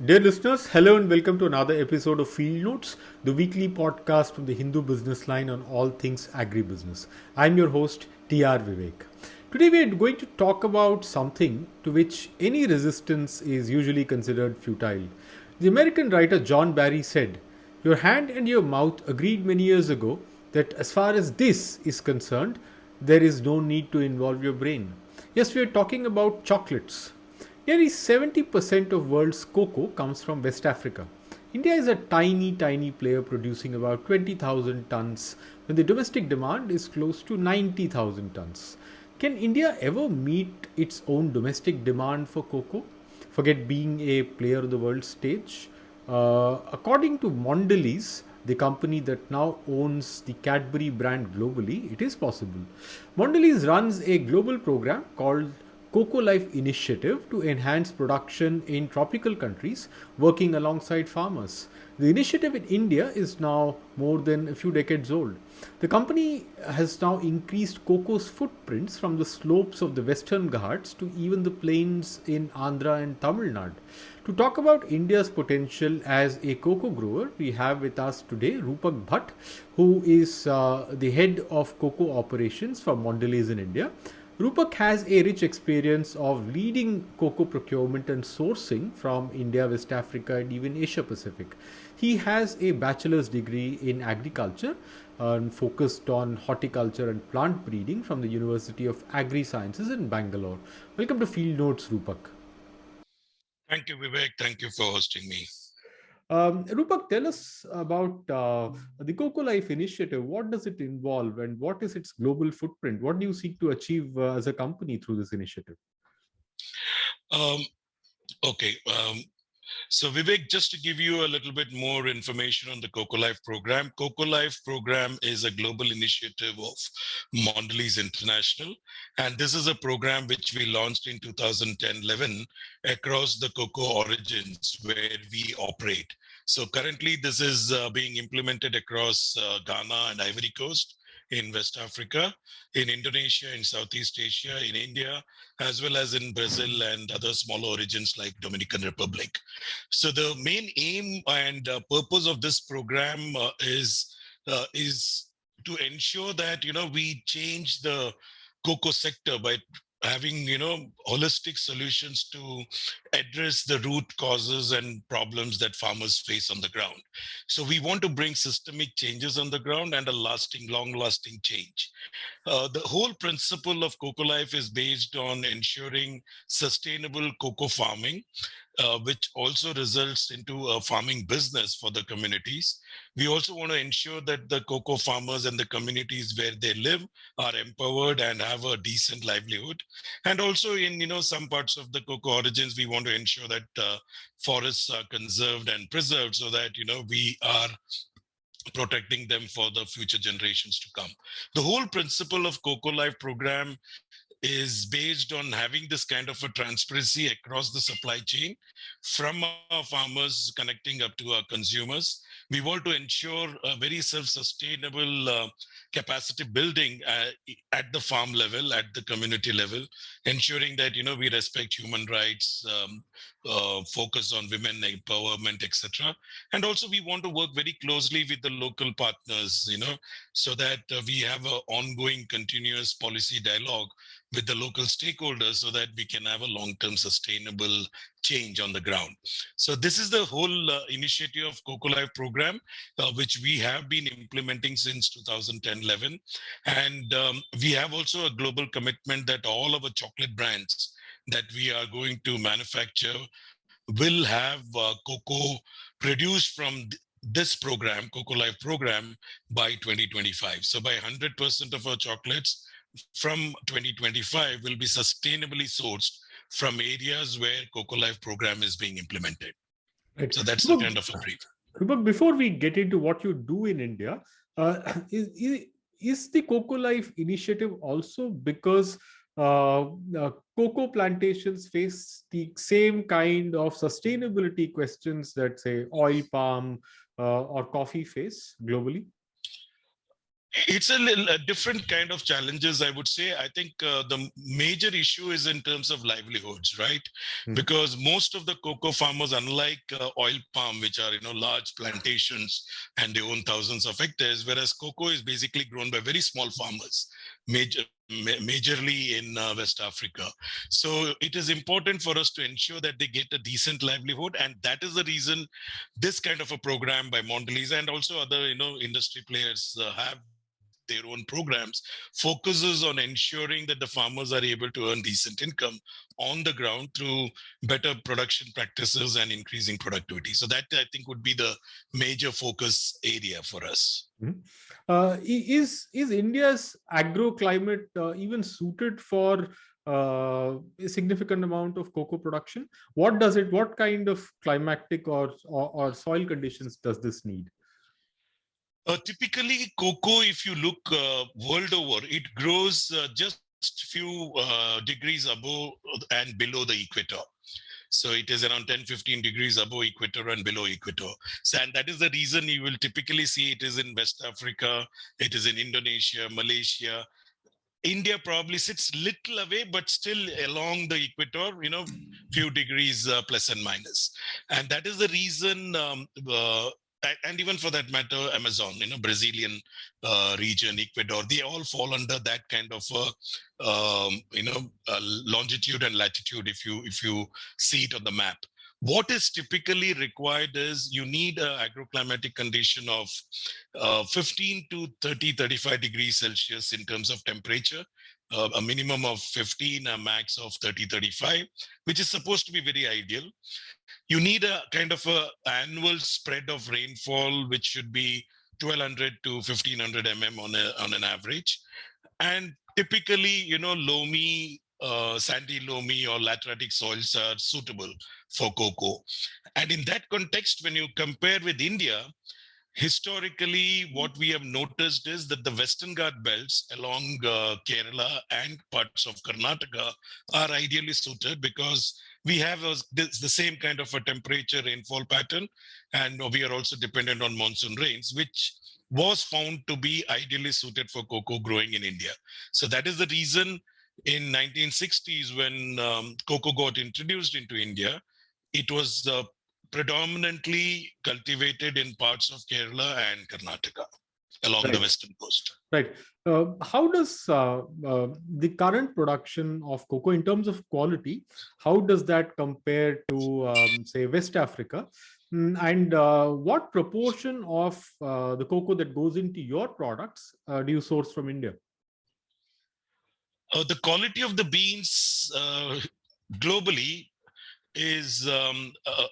Dear listeners, hello and welcome to another episode of Field Notes, the weekly podcast from the Hindu Business Line on all things agribusiness. I'm your host, TR Vivek. Today we are going to talk about something to which any resistance is usually considered futile. The American writer John Barry said, "Your hand and your mouth agreed many years ago that as far as this is concerned, there is no need to involve your brain." Yes, we are talking about chocolates. Nearly 70% of world's cocoa comes from West Africa. India is a tiny player producing about 20,000 tons when the domestic demand is close to 90,000 tons. Can India ever meet its own domestic demand for cocoa? Forget being a player on the world stage. According to Mondelez, the company that now owns the Cadbury brand globally, it is possible. Mondelez runs a global program called Cocoa Life Initiative to enhance production in tropical countries, working alongside farmers. The initiative in India is now more than a few decades old. The company has now increased cocoa's footprints from the slopes of the Western Ghats to even the plains in Andhra and Tamil Nadu. To talk about India's potential as a cocoa grower, we have with us today Rupak Bhatt, who is the head of cocoa operations for Mondelez in India. Rupak has a rich experience of leading cocoa procurement and sourcing from India, West Africa, and even Asia Pacific. He has a bachelor's degree in agriculture and focused on horticulture and plant breeding from the University of Agri Sciences in Bangalore. Welcome to Field Notes, Rupak. Thank you, Vivek. Thank you for hosting me. Rupak, tell us about the Cocoa Life Initiative. What does it involve and what is its global footprint? What do you seek to achieve as a company through this initiative? Um, okay. So, Vivek, just to give you a little bit more information on the Cocoa Life program, Cocoa Life program is a global initiative of Mondelez International. And this is a program which we launched in 2010-11 across the cocoa origins where we operate. So currently, this is being implemented across Ghana and Ivory Coast, in West Africa, in Indonesia, in Southeast Asia, in India, as well as in Brazil and other smaller origins like Dominican Republic. So the main aim and purpose of this program is to ensure that we change the cocoa sector by having holistic solutions to address the root causes and problems that farmers face on the ground. So we want to bring systemic changes on the ground and a lasting, long lasting change. The whole principle of Cocoa Life is based on ensuring sustainable cocoa farming, which also results into a farming business for the communities. We also want to ensure that the cocoa farmers and the communities where they live are empowered and have a decent livelihood. And also in some parts of the cocoa origins, we want to ensure that forests are conserved and preserved so that we are protecting them for the future generations to come. The whole principle of Cocoa Life program is based on having this kind of a transparency across the supply chain from our farmers connecting up to our consumers. We want to ensure a very self-sustainable capacity building at the farm level, at the community level, ensuring that we respect human rights, focus on women empowerment, etc. And also we want to work very closely with the local partners, so that we have an ongoing continuous policy dialogue with the local stakeholders so that we can have a long-term sustainable change on the ground. So this is the whole initiative of Cocoa Life program, which we have been implementing since 2010-11. And we have also a global commitment that all of our chocolate brands that we are going to manufacture will have cocoa produced from this program, Cocoa Life program, by 2025. So by 100% of our chocolates from 2025 will be sustainably sourced from areas where Cocoa Life program is being implemented. Right. So that's the kind of a brief. But before we get into what you do in India, is the Cocoa Life initiative also because cocoa plantations face the same kind of sustainability questions that, say, oil palm or coffee face globally? It's a different kind of challenges, I would say. I think the major issue is in terms of livelihoods, right? Mhm. Because most of the cocoa farmers, unlike oil palm, which are large plantations and they own thousands of hectares, whereas cocoa is basically grown by very small farmers, majorly in West Africa. So it is important for us to ensure that they get a decent livelihood, and that is the reason this kind of a program by Mondelez and also other industry players have their own programs, focuses on ensuring that the farmers are able to earn decent income on the ground through better production practices and increasing productivity. So that, I think, would be the major focus area for us. Mhm. Is India's agroclimate even suited for a significant amount of cocoa production? What does it? What kind of climatic or soil conditions does this need? Typically, cocoa, if you look world over, it grows just few degrees above and below the equator. So it is around 10, 15 degrees above equator and below equator. So, and that is the reason you will typically see it is in West Africa, it is in Indonesia, Malaysia. India probably sits little away, but still along the equator, few degrees plus and minus. And that is the reason, and even for that matter, Amazon, Brazilian region, Ecuador, they all fall under that kind of, longitude and latitude if you see it on the map. What is typically required is you need an agroclimatic condition of 15 to 30, 35 degrees Celsius in terms of temperature, a minimum of 15, a max of 30, 35, which is supposed to be very ideal. You need a kind of a annual spread of rainfall, which should be 1200 to 1500 on an average. And typically, loamy, sandy loamy or lateritic soils are suitable for cocoa. And in that context, when you compare with India, historically, what we have noticed is that the Western Ghat belts along Kerala and parts of Karnataka are ideally suited because we have the same kind of a temperature rainfall pattern, and we are also dependent on monsoon rains, which was found to be ideally suited for cocoa growing in India. So that is the reason in 1960s when cocoa got introduced into India, it was predominantly cultivated in parts of Kerala and Karnataka along the Right. western coast. Right. How does the current production of cocoa, in terms of quality, how does that compare to, say, West Africa? And what proportion of the cocoa that goes into your products do you source from India? The quality of the beans globally is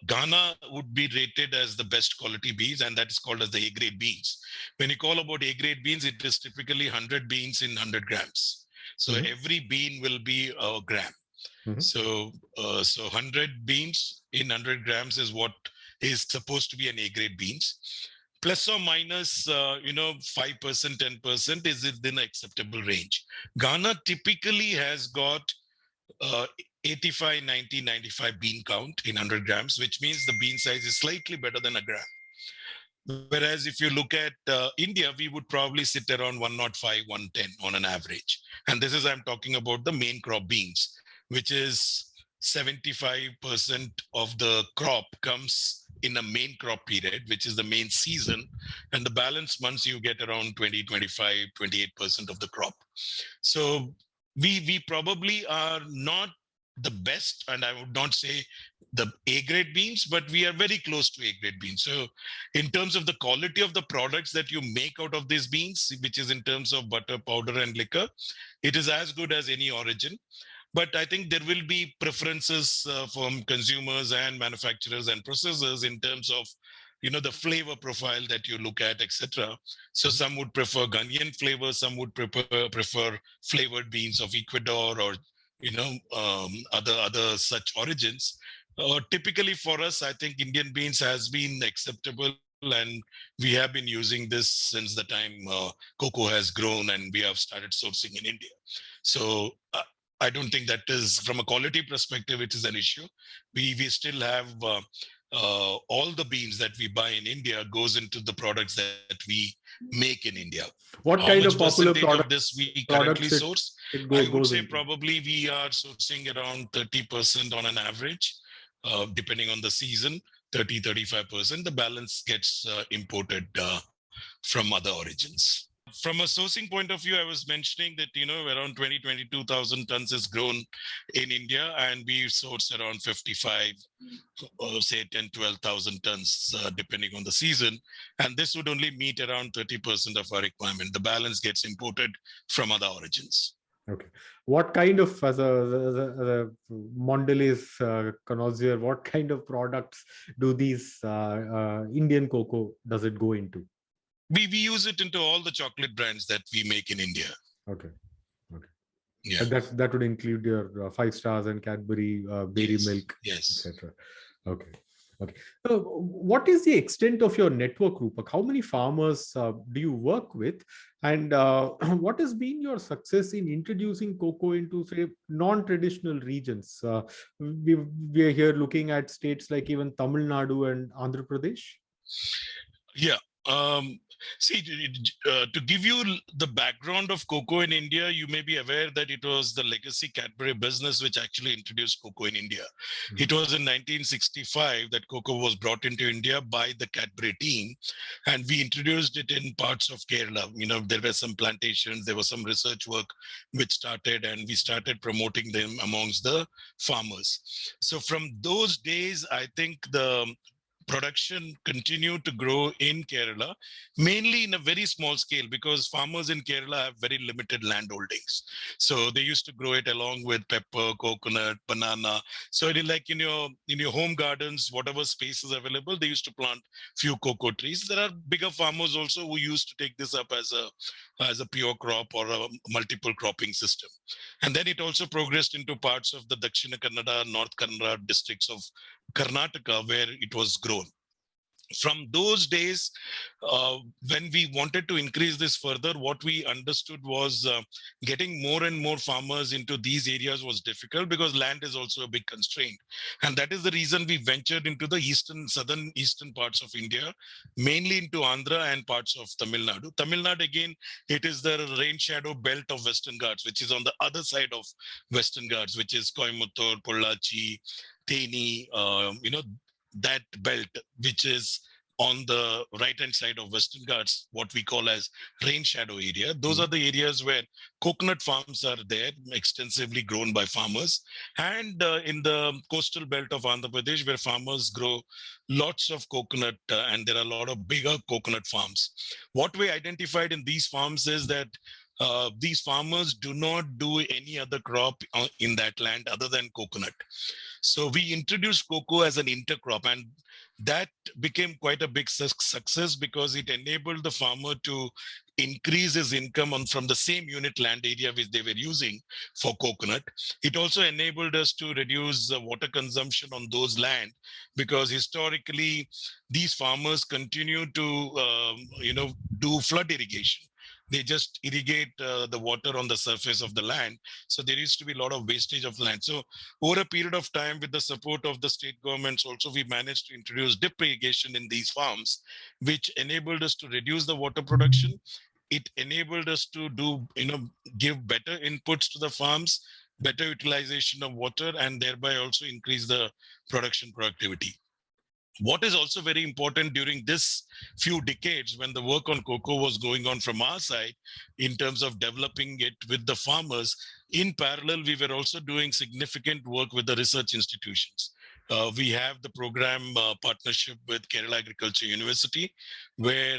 Ghana would be rated as the best quality beans, and that is called as the A grade beans. When you call about A grade beans, it is typically 100 beans in 100 grams. So Mhm. every bean will be a gram. Mhm. So 100 beans in 100 grams is what is supposed to be an A grade beans. Plus or minus, 5%, 10% is within an acceptable range. Ghana typically has got uh, 85, 90, 95 bean count in 100 grams, which means the bean size is slightly better than a gram. Whereas if you look at India, we would probably sit around 105, 110 on an average. And this is, I'm talking about the main crop beans, which is 75% of the crop comes in a main crop period, which is the main season. And the balance months you get around 20, 25, 28% of the crop. So we probably are not the best, and I would not say the A grade beans, but we are very close to A grade beans. So in terms of the quality of the products that you make out of these beans, which is in terms of butter, powder, and liquor, it is as good as any origin. But I think there will be preferences from consumers and manufacturers and processors in terms of the flavor profile that you look at, etc. So some would prefer Ghanaian flavor, some would prefer flavored beans of Ecuador or other such origins. Typically for us, I think Indian beans has been acceptable, and we have been using this since the time cocoa has grown and we have started sourcing in India. So I don't think that is, from a quality perspective, it is an issue. We still have all the beans that we buy in India goes into the products that we make in India. What How kind much of popular percentage of this we currently products source? it I would goes say into? probably we are sourcing around 30% on an average, depending on the season, 30-35%. The balance gets imported from other origins. From a sourcing point of view, I was mentioning that, around 22,000 tons is grown in India, and we source around 55, or say 10-12,000 tons, depending on the season. And this would only meet around 30% of our requirement. The balance gets imported from other origins. Okay. What kind of, as a Mondelez connoisseur, what kind of products do these Indian cocoa does it go into? We use it into all the chocolate brands that we make in India. Okay. Okay. Yeah. And that would include your Five Stars and Cadbury, Dairy Yes. Milk, Yes. etc. Okay. Okay. What is the extent of your network, Rupak? How many farmers do you work with? And what has been your success in introducing cocoa into, say, non-traditional regions? We are here looking at states like even Tamil Nadu and Andhra Pradesh. Yeah. See, to give you the background of cocoa in India, you may be aware that it was the legacy Cadbury business which actually introduced cocoa in India. Mm-hmm. It was in 1965 that cocoa was brought into India by the Cadbury team, and we introduced it in parts of Kerala. There were some plantations, there was some research work which started, and we started promoting them amongst the farmers. So from those days, I think the production continued to grow in Kerala, mainly in a very small scale, because farmers in Kerala have very limited land holdings. So they used to grow it along with pepper, coconut, banana. So it is like in your home gardens, whatever space is available, they used to plant few cocoa trees. There are bigger farmers also who used to take this up as a pure crop or a multiple cropping system. And then it also progressed into parts of the Dakshina Kannada, North Kannada districts of Karnataka, where it was grown. From those days, when we wanted to increase this further, what we understood was getting more and more farmers into these areas was difficult, because land is also a big constraint. And that is the reason we ventured into the southern eastern parts of India, mainly into Andhra and parts of Tamil Nadu. Tamil Nadu, again, it is the rain shadow belt of Western Ghats, which is on the other side of Western Ghats, which is Coimbatore, Pollachi, Theni, that belt, which is on the right-hand side of Western Ghats, what we call as rain shadow area. Those are the areas where coconut farms are there, extensively grown by farmers. And in the coastal belt of Andhra Pradesh, where farmers grow lots of coconut, and there are a lot of bigger coconut farms. What we identified in these farms is that these farmers do not do any other crop in that land other than coconut. So we introduced cocoa as an intercrop, and that became quite a big success, because it enabled the farmer to increase his income from the same unit land area which they were using for coconut. It also enabled us to reduce water consumption on those land, because historically these farmers continue to do flood irrigation. They just irrigate the water on the surface of the land. So there used to be a lot of wastage of land. So over a period of time, with the support of the state governments also, we managed to introduce drip irrigation in these farms, which enabled us to reduce the water production. It enabled us to give better inputs to the farms, better utilization of water, and thereby also increase the production productivity. What is also very important during this few decades, when the work on cocoa was going on from our side in terms of developing it with the farmers, in parallel, we were also doing significant work with the research institutions. We have the program partnership with Kerala Agriculture University, where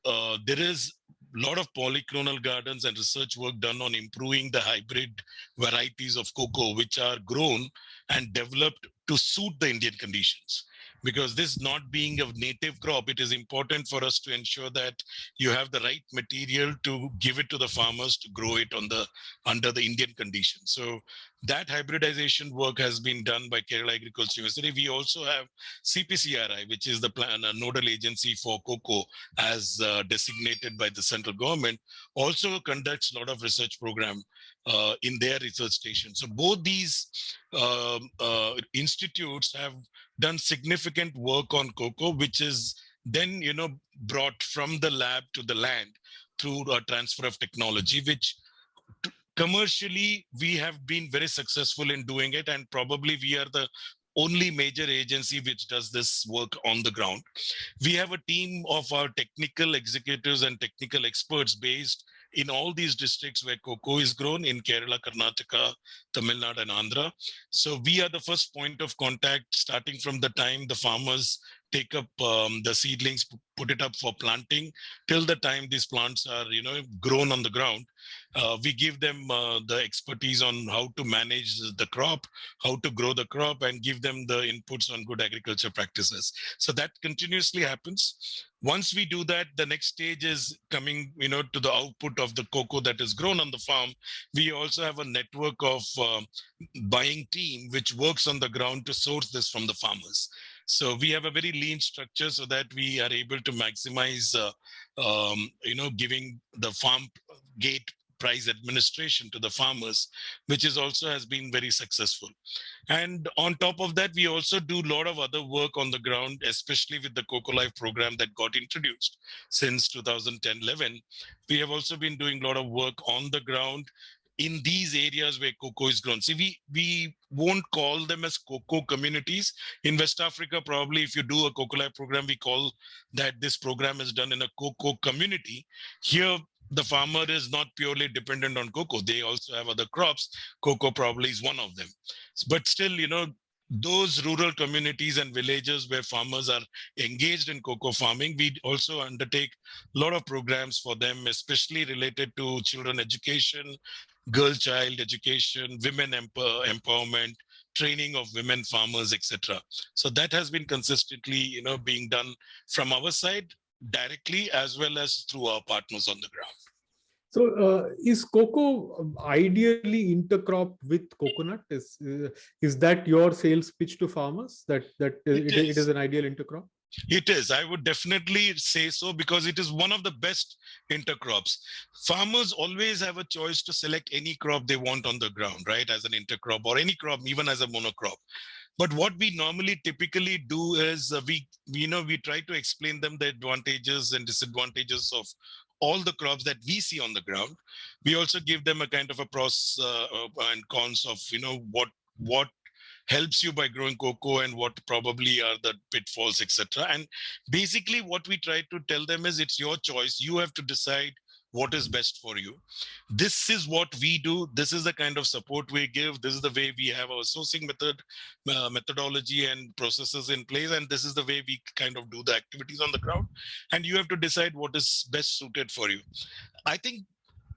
there is a lot of polyclonal gardens and research work done on improving the hybrid varieties of cocoa, which are grown and developed to suit the Indian conditions. Because this not being a native crop, it is important for us to ensure that you have the right material to give it to the farmers to grow it under the Indian conditions. So that hybridization work has been done by Kerala Agriculture University. We also have CPCRI, which is the nodal agency for cocoa, as designated by the central government, also conducts a lot of research program in their research station. So both these institutes have done significant work on cocoa, which is then, brought from the lab to the land through a transfer of technology, which commercially we have been very successful in doing it, and probably we are the only major agency which does this work on the ground. We have a team of our technical executives and technical experts based in all these districts where cocoa is grown in Kerala, Karnataka, Tamil Nadu, and Andhra. So we are the first point of contact, starting from the time the farmers take up the seedlings, put it up for planting, till the time these plants are, grown on the ground. We give them the expertise on how to manage the crop, how to grow the crop, and give them the inputs on good agriculture practices. So that continuously happens. Once we do that, the next stage is coming, to the output of the cocoa that is grown on the farm. We also have a network of buying team which works on the ground to source this from the farmers. So we have a very lean structure so that we are able to maximize, giving the farm gate price administration to the farmers, which is also has been very successful. And on top of that, we also do a lot of other work on the ground, especially with the Cocoa Life program that got introduced since 2010-11. We have also been doing a lot of work on the ground in these areas where cocoa is grown. See, we won't call them as cocoa communities. In West Africa, probably if you do a Cocoa Life program, we call that this program is done in a cocoa community. Here, the farmer is not purely dependent on cocoa. They also have other crops. Cocoa probably is one of them. But still, those rural communities and villages where farmers are engaged in cocoa farming, we also undertake a lot of programs for them, especially related to children education, girl child education, women empowerment, training of women farmers, etc. So that has been consistently, being done from our side directly as well as through our partners on the ground. So, is cocoa ideally intercrop with coconut? Is that your sales pitch to farmers, that it is an ideal intercrop? It is. I would definitely say so, because it is one of the best intercrops. Farmers always have a choice to select any crop they want on the ground, right? As an intercrop, or any crop, even as a monocrop. But what we normally typically do is we try to explain them the advantages and disadvantages of all the crops that we see on the ground. We also give them a kind of a pros and cons of what helps you by growing cocoa and what probably are the pitfalls, etc. And basically what we try to tell them is, it's your choice. You have to decide what is best for you. This is what we do. This is the kind of support we give. This is the way we have our sourcing methodology and processes in place. And this is the way we kind of do the activities on the ground. And you have to decide what is best suited for you. I think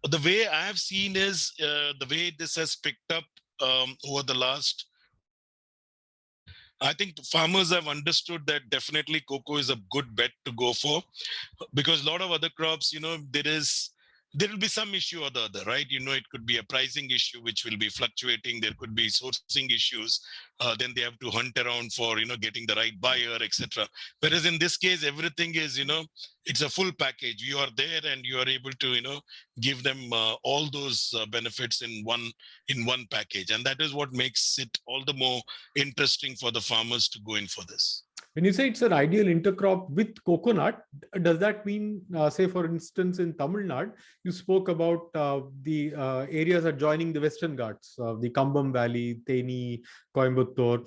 the way I have seen is the way this has picked up over the last 5 years. I think farmers have understood that definitely cocoa is a good bet to go for, because a lot of other crops, there will be some issue or the other, right? It could be a pricing issue, which will be fluctuating. There could be sourcing issues. Then they have to hunt around for, getting the right buyer, etc. Whereas in this case, everything is, it's a full package. You are there and you are able to, give them all those benefits in one package. And that is what makes it all the more interesting for the farmers to go in for this. When you say it's an ideal intercrop with coconut, does that mean, say, for instance, in Tamil Nadu, you spoke about the areas adjoining the Western Ghats, the Kambam Valley, Theni, Coimbatore,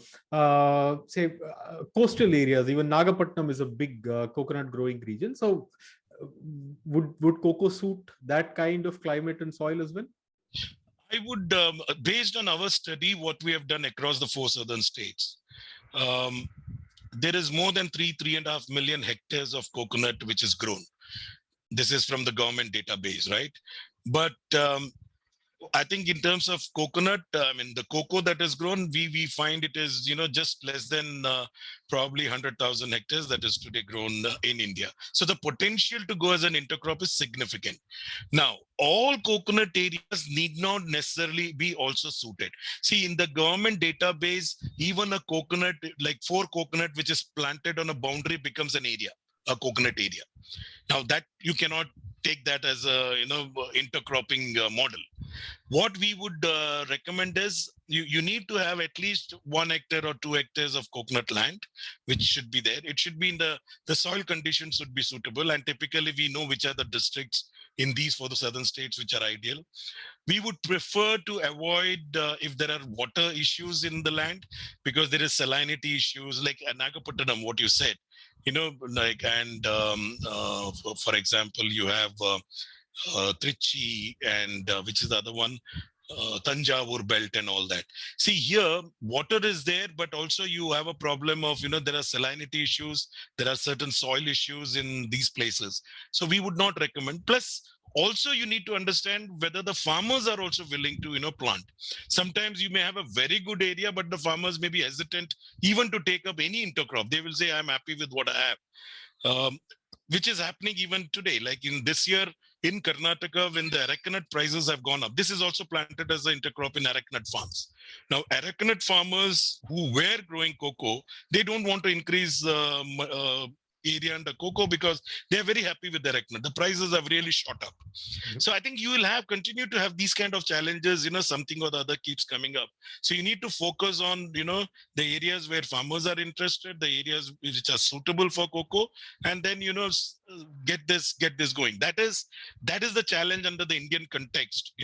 coastal areas, even Nagapattinam is a big coconut growing region. So would cocoa suit that kind of climate and soil as well? I would, based on our study, what we have done across the 4 southern states, there is more than 3.5 million hectares of coconut which is grown. This is from the government database, right? But I think in terms of coconut, the cocoa that is grown, we find it is, just less than probably 100,000 hectares that is today grown in India. So the potential to go as an intercrop is significant. Now, all coconut areas need not necessarily be also suited. See, in the government database, even a coconut, like 4 coconut, which is planted on a boundary becomes an area, a coconut area. Now that you cannot take that as a, intercropping model. What we would recommend is you need to have at least 1 hectare or 2 hectares of coconut land, which should be there. It should be in the soil conditions should be suitable. And typically we know which are the districts in these for the southern states which are ideal. We would prefer to avoid if there are water issues in the land, because there is salinity issues like Nagapattinam, what you said, like, and for example, you have Trichy and which is the other one, Tanjavur belt and all that. See, here water is there, but also you have a problem of, there are salinity issues, there are certain soil issues in these places. So we would not recommend. Plus, also you need to understand whether the farmers are also willing to, plant. Sometimes you may have a very good area, but the farmers may be hesitant even to take up any intercrop. They will say, I'm happy with what I have. Which is happening even today. Like in this year in Karnataka, when the arecanut prices have gone up, this is also planted as an intercrop in arecanut farms. Now, arecanut farmers who were growing cocoa, they don't want to increase area under cocoa because they're very happy with the arecanut. The prices have really shot up. So I think you will continue to have these kind of challenges, something or the other keeps coming up. So you need to focus on, the areas where farmers are interested, the areas which are suitable for cocoa, and then, get this going. That is the challenge under the Indian context,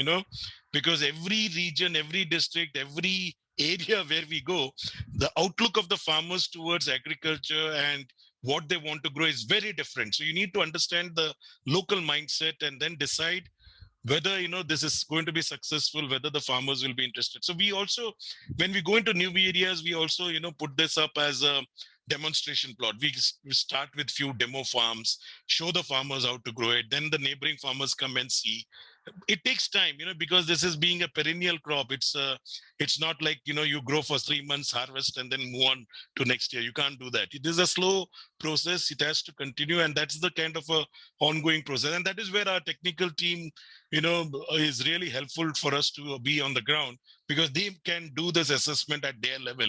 because every region, every district, every area where we go, the outlook of the farmers towards agriculture and what they want to grow is very different. So you need to understand the local mindset and then decide whether this is going to be successful, whether the farmers will be interested. So we also, when we go into new areas, we also put this up as a demonstration plot. We start with few demo farms, show the farmers how to grow it, then the neighboring farmers come and see. It takes time, because this is being a perennial crop. It's not like you grow for 3 months, harvest, and then move on to next year. You can't do that. It is a slow process. It has to continue, and that's the kind of a ongoing process. And that is where our technical team is really helpful for us to be on the ground, because they can do this assessment at their level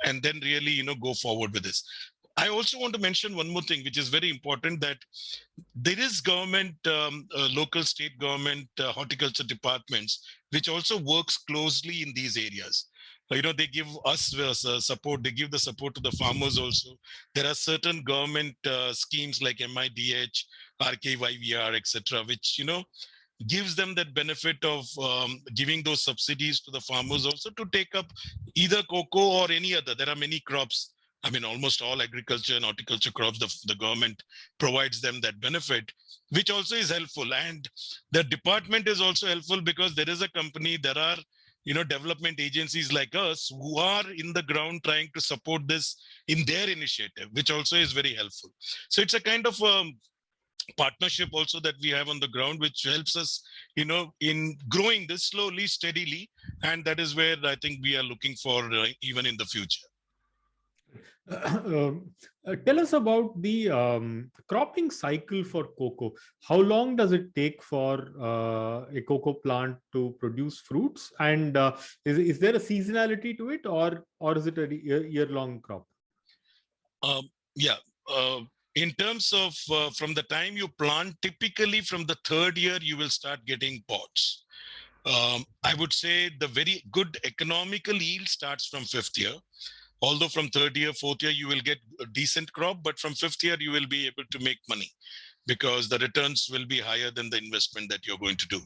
and then really go forward with this. I also want to mention one more thing which is very important, that there is government, local state government horticulture departments which also works closely in these areas. They give us support, they give the support to the farmers also. There are certain government schemes like MIDH, RKYVR, etc., which gives them that benefit of giving those subsidies to the farmers also to take up either cocoa or any other. There are many crops. I mean, almost all agriculture and horticulture crops, the government provides them that benefit, which also is helpful. And the department is also helpful because there is a company, there are development agencies like us who are in the ground trying to support this in their initiative, which also is very helpful. So it's a kind of partnership also that we have on the ground, which helps us, in growing this slowly, steadily. And that is where I think we are looking for even in the future. Tell us about the cropping cycle for cocoa. How long does it take for a cocoa plant to produce fruits? And is there a seasonality to it, or is it a year-long crop? Yeah. In terms of from the time you plant, typically from the 3rd year, you will start getting pods. I would say the very good economical yield starts from 5th year. Although from 3rd year, 4th year, you will get a decent crop, but from 5th year, you will be able to make money because the returns will be higher than the investment that you're going to do.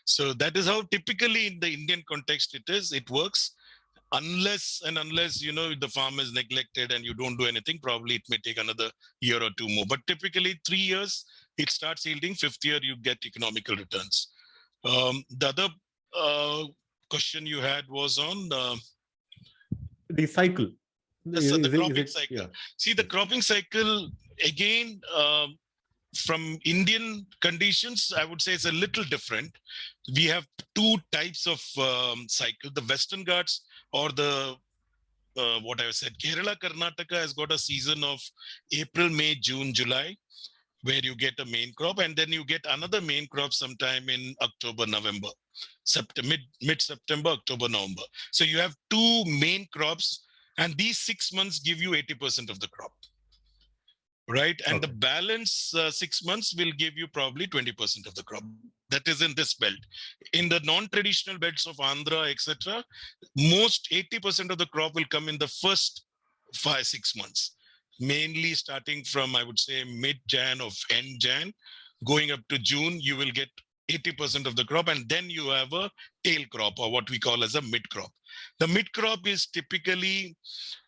So that is how typically in the Indian context it works. Unless the farm is neglected and you don't do anything, probably it may take another year or 2 more. But typically 3 years, it starts yielding. 5th year, you get economical returns. The other question you had was on the cycle. The cropping cycle. Yeah. See, the cropping cycle, again, from Indian conditions, I would say it's a little different. We have 2 types of cycle. The Western Ghats or the, what I said, Kerala, Karnataka has got a season of April, May, June, July, where you get a main crop, and then you get another main crop sometime in October, November, mid-September, October, November. So you have 2 main crops, and these 6 months give you 80% of the crop. right? And the Okay. balance 6 months will give you probably 20% of the crop. That is in this belt. In the non-traditional belts of Andhra, etc., most 80% of the crop will come in the first 5 6 months, mainly starting from, I would say, mid-Jan of end Jan, going up to June. You will get 80% of the crop, and then you have a tail crop, or what we call as a mid crop. The mid crop is typically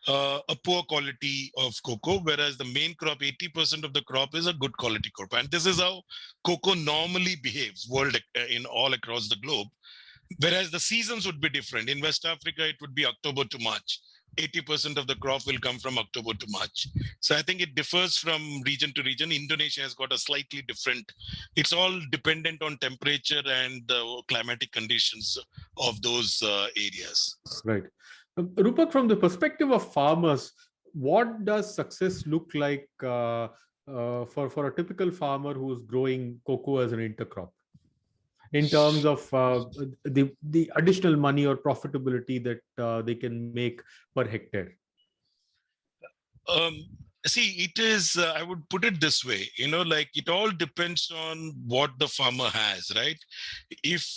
a poor quality of cocoa, whereas the main crop, 80% of the crop is a good quality crop. And this is how cocoa normally behaves in all across the globe. Whereas the seasons would be different. In West Africa, it would be October to March. 80% of the crop will come from October to March. So I think it differs from region to region. Indonesia has got a slightly different, it's all dependent on temperature and the climatic conditions of those areas. Right. Rupak, from the perspective of farmers, what does success look like for a typical farmer who's growing cocoa as an intercrop, in terms of the additional money or profitability that they can make per hectare? Um, See, it is, I would put it this way, like it all depends on what the farmer has, right? If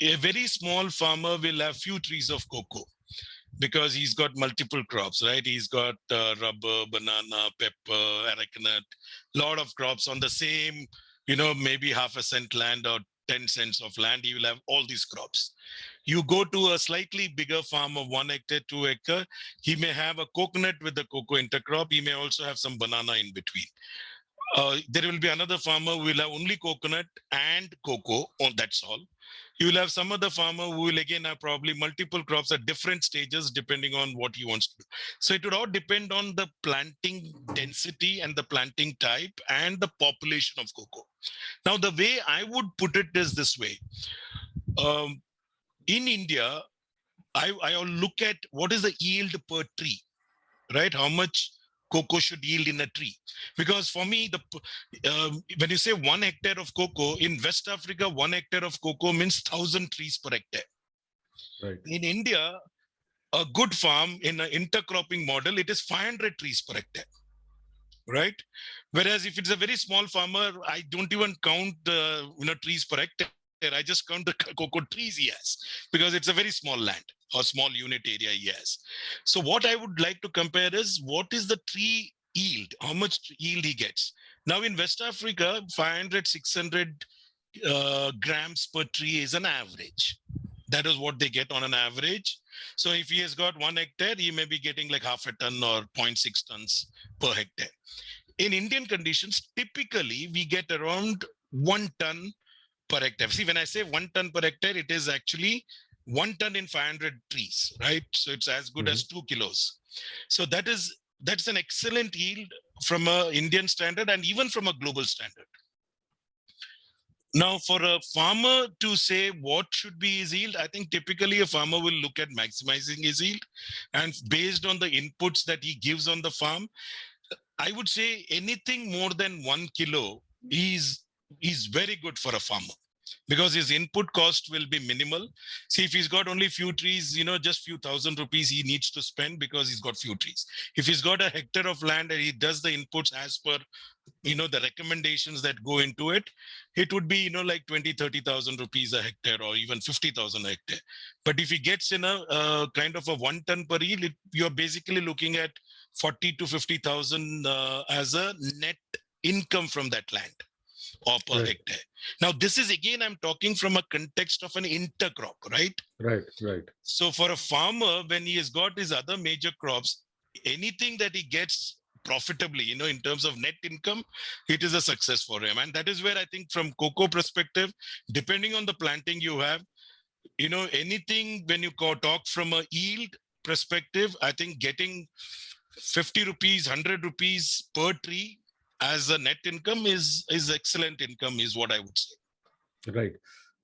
a very small farmer will have few trees of cocoa because he's got multiple crops, right? He's got rubber, banana, pepper, arecanut, lot of crops on the same, maybe half a cent land or 10 cents of land. He will have all these crops. You go to a slightly bigger farm of 1 hectare, 2 hectare, he may have a coconut with the cocoa intercrop. He may also have some banana in between. There will be another farmer who will have only coconut and cocoa, that's all. You will have some other farmer who will again have probably multiple crops at different stages depending on what he wants to do. So it would all depend on the planting density and the planting type and the population of cocoa. Now, the way I would put it is this way. In India, I look at what is the yield per tree, right? How much cocoa should yield in a tree? Because for me, when you say 1 hectare of cocoa, in West Africa, 1 hectare of cocoa means 1,000 trees per hectare. Right. In India, a good farm in an intercropping model, it is 500 trees per hectare, right? Whereas if it's a very small farmer, I don't even count the trees per hectare. I just count the cocoa trees he has, because it's a very small land or small unit area he has. So what I would like to compare is what is the tree yield, how much yield he gets. Now in West Africa, 500, 600 grams per tree is an average. That is what they get on an average. So if he has got 1 hectare, he may be getting like half a ton or 0.6 tons per hectare. In Indian conditions, typically we get around 1 ton per hectare. See, when I say 1 ton per hectare, it is actually 1 ton in 500 trees, right? So it's as good as 2 kilos. So that's an excellent yield from an Indian standard and even from a global standard. Now, for a farmer to say what should be his yield, I think typically a farmer will look at maximizing his yield, and based on the inputs that he gives on the farm, I would say anything more than 1 kilo is very good for a farmer, because his input cost will be minimal. See, if he's got only few trees, just few thousand rupees he needs to spend because he's got few trees. If he's got a hectare of land and he does the inputs as per, the recommendations that go into it, it would be, like 20,000-30,000 rupees a hectare, or even 50,000 a hectare. But if he gets in a kind of a 1 ton per yield, you're basically looking at 40 to 50,000 as a net income from that land, or per hectare. Now, this is again, I'm talking from a context of an intercrop, right? Right. So for a farmer, when he has got his other major crops, anything that he gets profitably, in terms of net income, it is a success for him. And that is where I think from cocoa perspective, depending on the planting you have, anything, when you talk from a yield perspective, I think getting 50 rupees, 100 rupees per tree as a net income is excellent income, is what I would say. Right.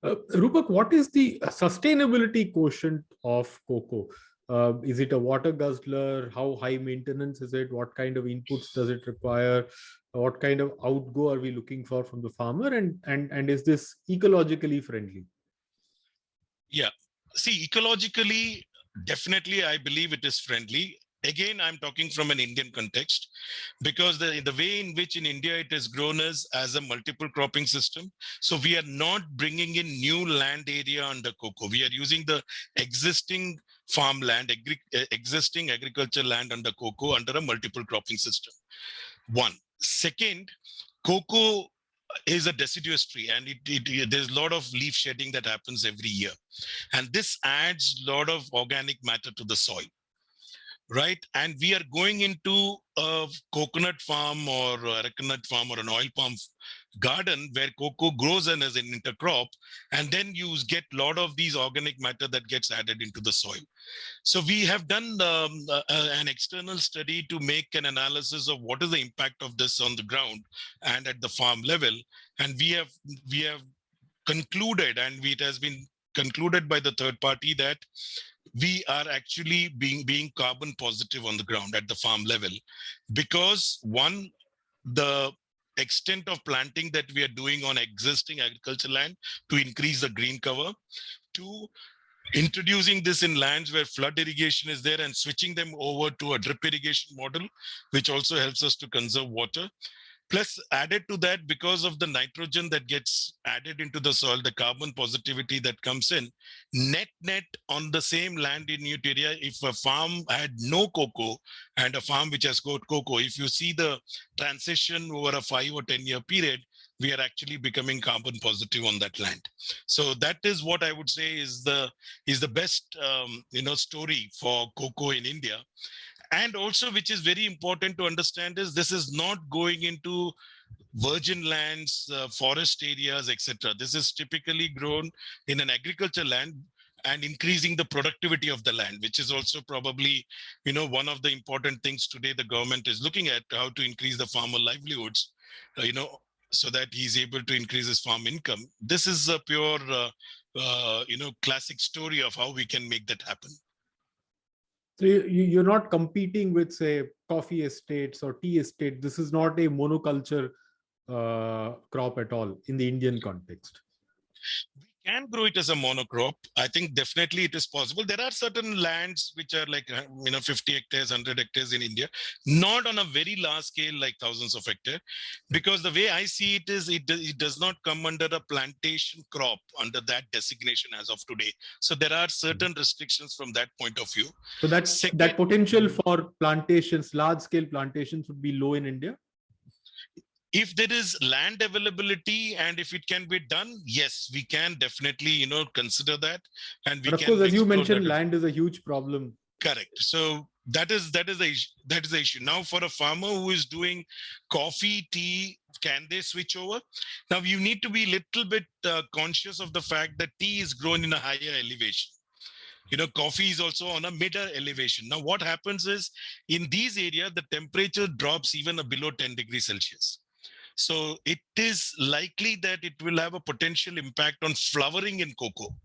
Rupak, what is the sustainability quotient of cocoa? Is it a water guzzler? How high maintenance is it? What kind of inputs does it require? What kind of outgo are we looking for from the farmer? And is this ecologically friendly? Yeah. See, ecologically, definitely, I believe it is friendly. Again, I'm talking from an Indian context, because the way in which in India it is grown is as a multiple cropping system. So we are not bringing in new land area under cocoa. We are using the existing farmland, existing agriculture land under cocoa under a multiple cropping system. One. Second, cocoa is a deciduous tree, and there's a lot of leaf shedding that happens every year. And this adds a lot of organic matter to the soil, right? And we are going into a coconut farm or a coconut farm or an oil palm garden where cocoa grows and as an intercrop, and then you get a lot of these organic matter that gets added into the soil. So we have done an external study to make an analysis of what is the impact of this on the ground and at the farm level, and we have concluded, and it has been concluded by the third party, that we are actually being carbon positive on the ground at the farm level, because one, the extent of planting that we are doing on existing agriculture land to increase the green cover. Two, introducing this in lands where flood irrigation is there and switching them over to a drip irrigation model, which also helps us to conserve water. Plus, added to that, because of the nitrogen that gets added into the soil, the carbon positivity that comes in, net on the same land in new area, if a farm had no cocoa and a farm which has got cocoa, if you see the transition over a 5 or 10 year period, we are actually becoming carbon positive on that land. So that is what I would say is the best story for cocoa in India. And also, which is very important to understand, is this is not going into virgin lands, forest areas, etc. This is typically grown in an agriculture land and increasing the productivity of the land, which is also probably, one of the important things today the government is looking at, how to increase the farmer livelihoods, so that he's able to increase his farm income. This is a pure, classic story of how we can make that happen. So you're not competing with, say, coffee estates or tea estate. This is not a monoculture crop at all in the Indian context. We can grow it as a monocrop. I think definitely it is possible. There are certain lands which are like 50 hectares, 100 hectares in India, not on a very large scale like thousands of hectares, because the way I see it is it does not come under a plantation crop under that designation as of today. So there are certain restrictions from that point of view. So that potential for plantations, large scale plantations, would be low in India. If there is land availability and if it can be done, yes, we can definitely, consider that. And but of course, as you mentioned, land is a huge problem. Correct. So that is the issue. Now, for a farmer who is doing coffee, tea, can they switch over? Now, you need to be a little bit conscious of the fact that tea is grown in a higher elevation. Coffee is also on a middle elevation. Now, what happens is, in these areas, the temperature drops even below 10 degrees Celsius. So it is likely that it will have a potential impact on flowering in cocoa.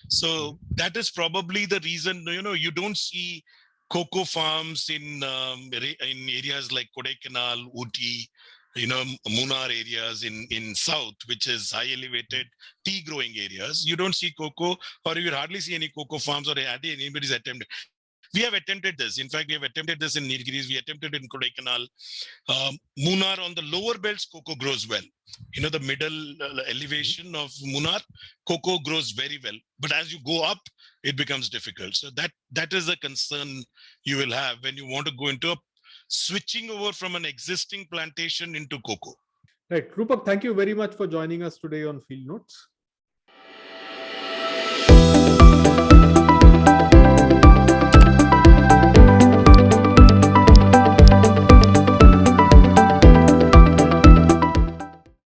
So that is probably the reason, you don't see cocoa farms in areas like Kodaikanal, Ooty, Munnar areas in south, which is high elevated tea growing areas. You don't see cocoa, or you will hardly see any cocoa farms or anybody's attempted. We have attempted this. In fact, we have attempted this in Nilgiris. We attempted it in Kodaikanal. Munnar, on the lower belts, cocoa grows well. The middle elevation of Munnar, cocoa grows very well. But as you go up, it becomes difficult. So that is a concern you will have when you want to go into switching over from an existing plantation into cocoa. Right. Rupak, thank you very much for joining us today on Field Notes.